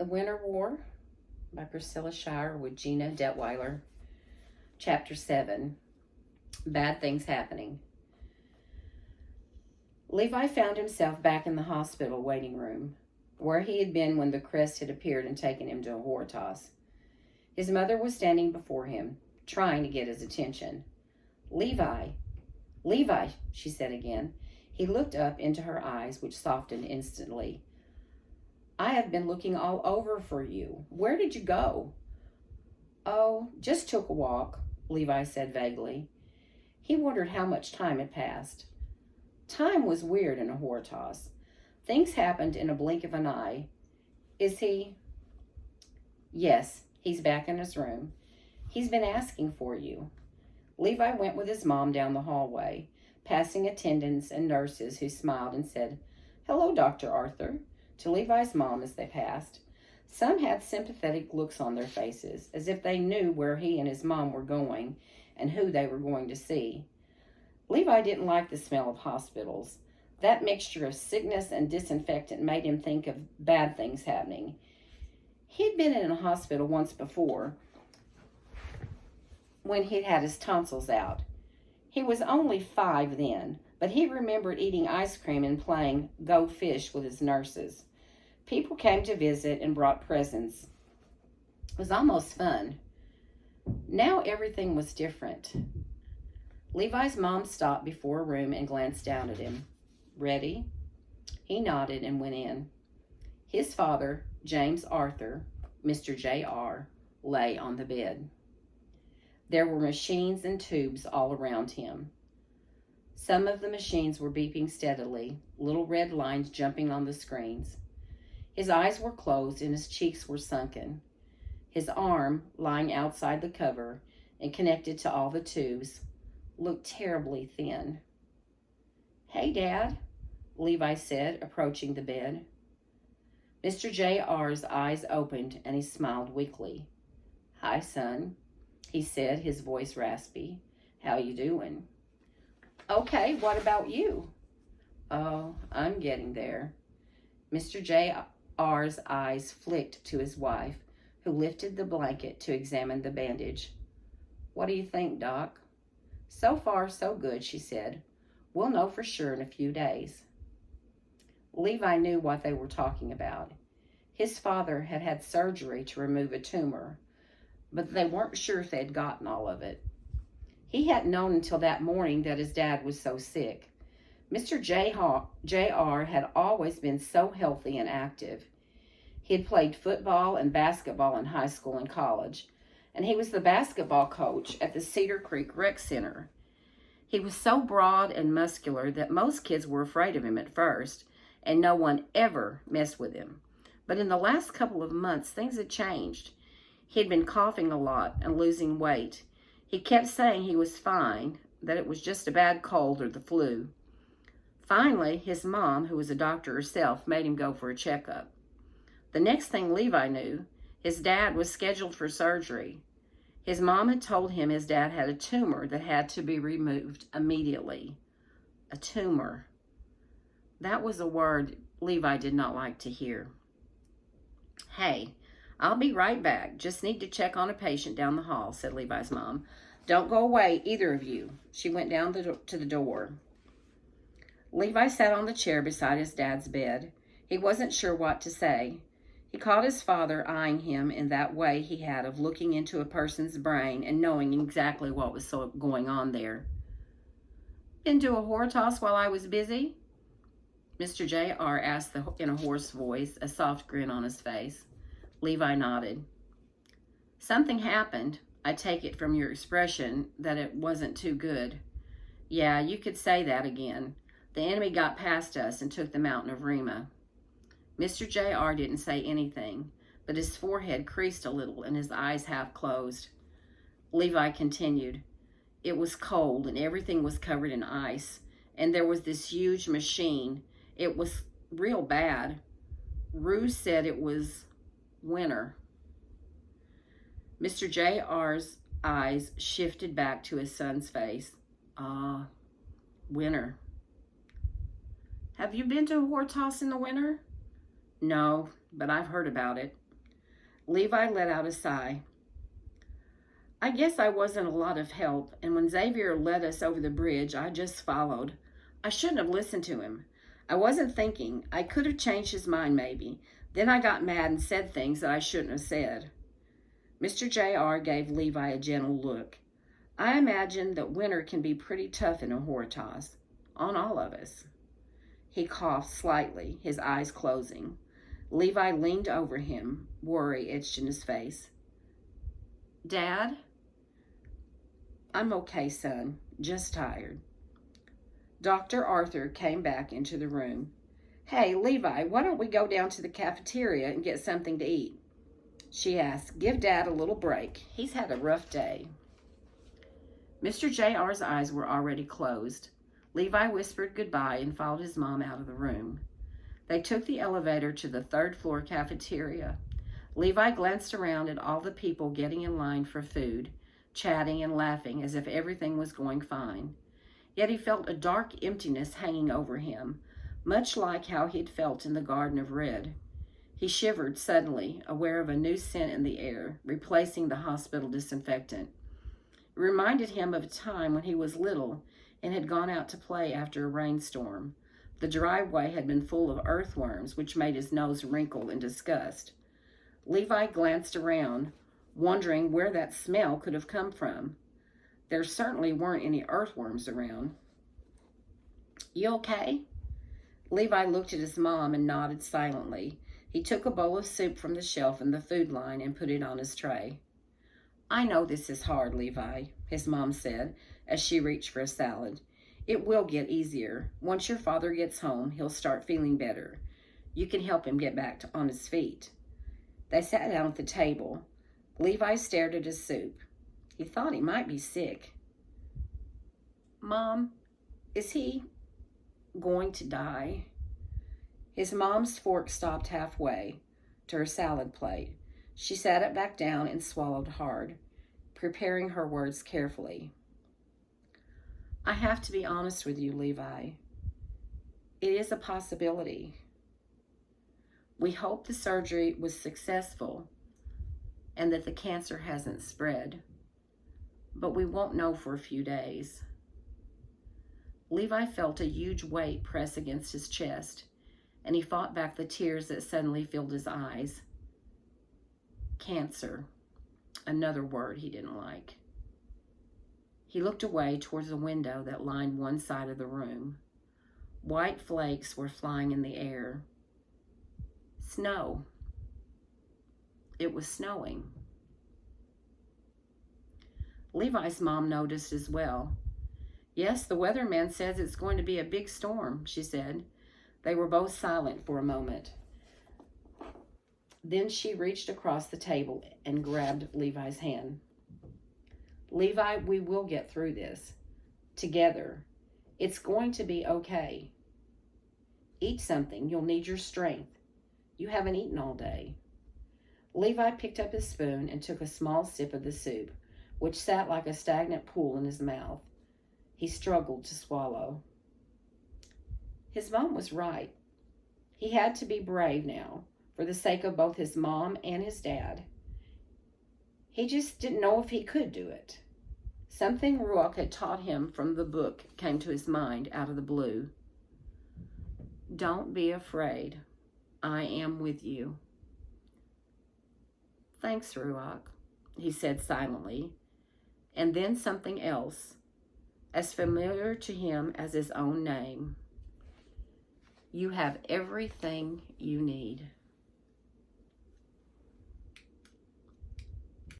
The Winter War by Priscilla Shirer with Gina Detweiler. Chapter 7. Bad Things Happening. Levi found himself back in the hospital waiting room, where he had been when the crest had appeared and taken him to a horror toss. His mother was standing before him, trying to get his attention. Levi, Levi, she said again. He looked up into her eyes, which softened instantly. I have been looking all over for you. Where did you go? Oh, just took a walk, Levi said vaguely. He wondered how much time had passed. Time was weird in a horror toss. Things happened in a blink of an eye. Is he? Yes, he's back in his room. He's been asking for you. Levi went with his mom down the hallway, passing attendants and nurses who smiled and said, Hello, Dr. Arthur, to Levi's mom as they passed. Some had sympathetic looks on their faces, as if they knew where he and his mom were going and who they were going to see. Levi didn't like the smell of hospitals. That mixture of sickness and disinfectant made him think of bad things happening. He'd been in a hospital once before when he'd had his tonsils out. He was only 5 then, but he remembered eating ice cream and playing Go Fish with his nurses. People came to visit and brought presents. It was almost fun. Now everything was different. Levi's mom stopped before a room and glanced down at him. Ready? He nodded and went in. His father, James Arthur, Mr. J.R., lay on the bed. There were machines and tubes all around him. Some of the machines were beeping steadily, little red lines jumping on the screens. His eyes were closed and his cheeks were sunken. His arm, lying outside the cover and connected to all the tubes, looked terribly thin. Hey, Dad, Levi said, approaching the bed. Mr. J.R.'s eyes opened and he smiled weakly. Hi, son, he said, his voice raspy. How you doing? Okay, what about you? Oh, I'm getting there. Mr. J.R.'s eyes flicked to his wife, who lifted the blanket to examine the bandage. What do you think, Doc? So far, so good, she said. We'll know for sure in a few days. Levi knew what they were talking about. His father had had surgery to remove a tumor, but they weren't sure if they'd gotten all of it. He hadn't known until that morning that his dad was so sick. Mr. J.R. had always been so healthy and active. He had played football and basketball in high school and college, and he was the basketball coach at the Cedar Creek Rec Center. He was so broad and muscular that most kids were afraid of him at first, and no one ever messed with him. But in the last couple of months, things had changed. He had been coughing a lot and losing weight. He kept saying he was fine, that it was just a bad cold or the flu. Finally, his mom, who was a doctor herself, made him go for a checkup. The next thing Levi knew, his dad was scheduled for surgery. His mom had told him his dad had a tumor that had to be removed immediately. A tumor. That was a word Levi did not like to hear. Hey, I'll be right back. Just need to check on a patient down the hall, said Levi's mom. Don't go away, either of you. She went down to the door. Levi sat on the chair beside his dad's bed. He wasn't sure what to say. He caught his father eyeing him in that way he had of looking into a person's brain and knowing exactly what was going on there. Been to a horror toss while I was busy? Mr. J.R. asked in a hoarse voice, a soft grin on his face. Levi nodded. Something happened. I take it from your expression that it wasn't too good. Yeah, you could say that again. The enemy got past us and took the mountain of Rima. Mr. J.R. didn't say anything, but his forehead creased a little and his eyes half closed. Levi continued. It was cold and everything was covered in ice, and there was this huge machine. It was real bad. Rue said it was winter. Mr. J.R.'s eyes shifted back to his son's face. Winter. Have you been to a horse toss in the winter? No, but I've heard about it. Levi let out a sigh. I guess I wasn't a lot of help, and when Xavier led us over the bridge, I just followed. I shouldn't have listened to him. I wasn't thinking. I could have changed his mind, maybe. Then I got mad and said things that I shouldn't have said. Mr. J.R. gave Levi a gentle look. I imagine that winter can be pretty tough in Horritas, on all of us. He coughed slightly, his eyes closing. Levi leaned over him, worry etched in his face. Dad? I'm okay, son, just tired. Dr. Arthur came back into the room. Hey, Levi, why don't we go down to the cafeteria and get something to eat? She asked. Give Dad a little break. He's had a rough day. Mr. J.R.'s eyes were already closed. Levi whispered goodbye and followed his mom out of the room. They took the elevator to the third-floor cafeteria. Levi glanced around at all the people getting in line for food, chatting and laughing as if everything was going fine. Yet he felt a dark emptiness hanging over him, much like how he had felt in the Garden of Red. He shivered suddenly, aware of a new scent in the air, replacing the hospital disinfectant. It reminded him of a time when he was little and had gone out to play after a rainstorm. The driveway had been full of earthworms, which made his nose wrinkle in disgust. Levi glanced around, wondering where that smell could have come from. There certainly weren't any earthworms around. You okay? Levi looked at his mom and nodded silently. He took a bowl of soup from the shelf in the food line and put it on his tray. I know this is hard, Levi, his mom said as she reached for a salad. It will get easier. Once your father gets home, he'll start feeling better. You can help him get back on his feet. They sat down at the table. Levi stared at his soup. He thought he might be sick. Mom, is he going to die? His mom's fork stopped halfway to her salad plate. She sat it back down and swallowed hard, preparing her words carefully. I have to be honest with you, Levi. It is a possibility. We hope the surgery was successful and that the cancer hasn't spread, but we won't know for a few days. Levi felt a huge weight press against his chest, and he fought back the tears that suddenly filled his eyes. Cancer, another word he didn't like. He looked away towards the window that lined one side of the room. White flakes were flying in the air. Snow. It was snowing. Levi's mom noticed as well. Yes, the weatherman says it's going to be a big storm, she said. They were both silent for a moment. Then she reached across the table and grabbed Levi's hand. Levi, we will get through this. Together. It's going to be okay. Eat something. You'll need your strength. You haven't eaten all day. Levi picked up his spoon and took a small sip of the soup, which sat like a stagnant pool in his mouth. He struggled to swallow. His mom was right. He had to be brave now, for the sake of both his mom and his dad. He just didn't know if he could do it. Something Ruach had taught him from the book came to his mind out of the blue. Don't be afraid. I am with you. Thanks, Ruach, he said silently, and then something else, as familiar to him as his own name. You have everything you need.